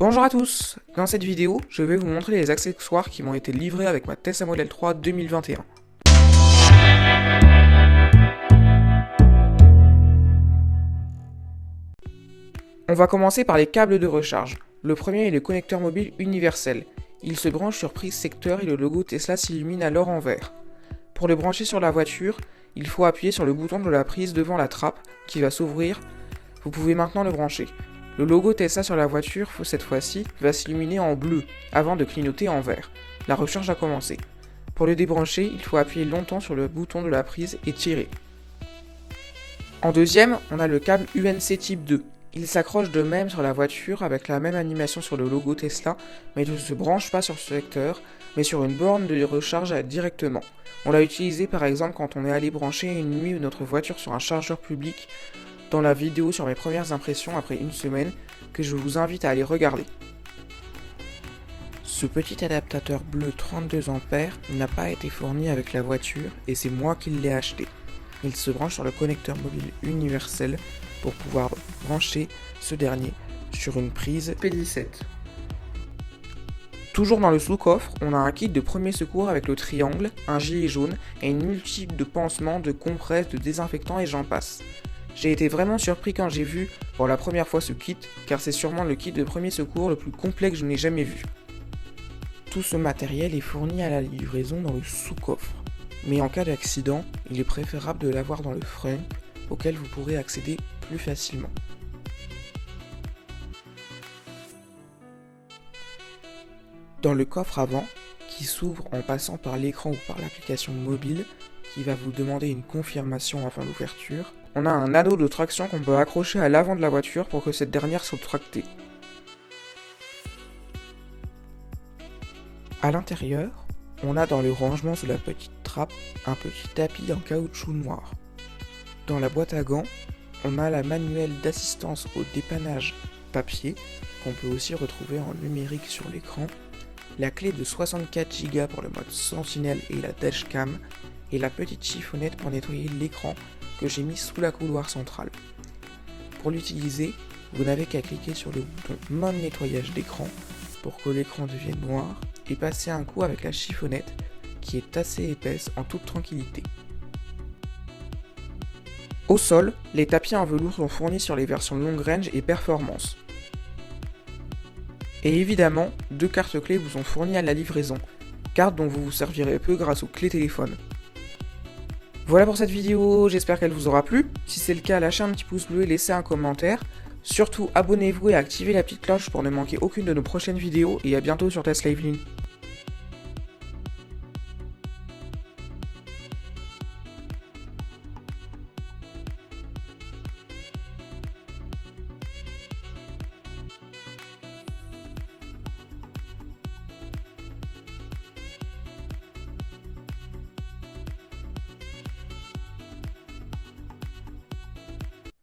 Bonjour à tous. Dans cette vidéo, je vais vous montrer les accessoires qui m'ont été livrés avec ma Tesla Model 3 2021. On va commencer par les câbles de recharge. Le premier est le connecteur mobile universel. Il se branche sur prise secteur et le logo Tesla s'illumine alors en vert. Pour le brancher sur la voiture, il faut appuyer sur le bouton de la prise devant la trappe qui va s'ouvrir. Vous pouvez maintenant le brancher. Le logo Tesla sur la voiture, cette fois-ci, va s'illuminer en bleu avant de clignoter en vert. La recharge a commencé. Pour le débrancher, il faut appuyer longtemps sur le bouton de la prise et tirer. En deuxième, on a le câble UNC type 2. Il s'accroche de même sur la voiture avec la même animation sur le logo Tesla, mais il ne se branche pas sur ce secteur, mais sur une borne de recharge directement. On l'a utilisé par exemple quand on est allé brancher une nuit notre voiture sur un chargeur public, dans la vidéo sur mes premières impressions après une semaine, que je vous invite à aller regarder. Ce petit adaptateur bleu 32 A n'a pas été fourni avec la voiture et c'est moi qui l'ai acheté. Il se branche sur le connecteur mobile universel pour pouvoir brancher ce dernier sur une prise P17. Toujours dans le sous-coffre, on a un kit de premier secours avec le triangle, un gilet jaune et une multitude de pansements, de compresses, de désinfectants et j'en passe. J'ai été vraiment surpris quand j'ai vu pour la première fois ce kit, car c'est sûrement le kit de premier secours le plus complet que je n'ai jamais vu. Tout ce matériel est fourni à la livraison dans le sous-coffre, mais en cas d'accident, il est préférable de l'avoir dans le front, auquel vous pourrez accéder plus facilement. Dans le coffre avant, qui s'ouvre en passant par l'écran ou par l'application mobile, qui va vous demander une confirmation avant l'ouverture, on a un anneau de traction qu'on peut accrocher à l'avant de la voiture pour que cette dernière soit tractée. À l'intérieur, on a dans le rangement sous la petite trappe un petit tapis en caoutchouc noir. Dans la boîte à gants, on a la manuelle d'assistance au dépannage papier, qu'on peut aussi retrouver en numérique sur l'écran, la clé de 64 Go pour le mode Sentinelle et la dashcam, et la petite chiffonnette pour nettoyer l'écran que j'ai mis sous la couloir centrale. Pour l'utiliser, vous n'avez qu'à cliquer sur le bouton mode nettoyage d'écran pour que l'écran devienne noir et passer un coup avec la chiffonnette qui est assez épaisse en toute tranquillité. Au sol, les tapis en velours sont fournis sur les versions long range et performance. Et évidemment, 2 cartes clés vous sont fournies à la livraison, cartes dont vous vous servirez peu grâce aux clés téléphone. Voilà pour cette vidéo, j'espère qu'elle vous aura plu. Si c'est le cas, lâchez un petit pouce bleu et laissez un commentaire. Surtout, abonnez-vous et activez la petite cloche pour ne manquer aucune de nos prochaines vidéos et à bientôt sur Tesla Eveline.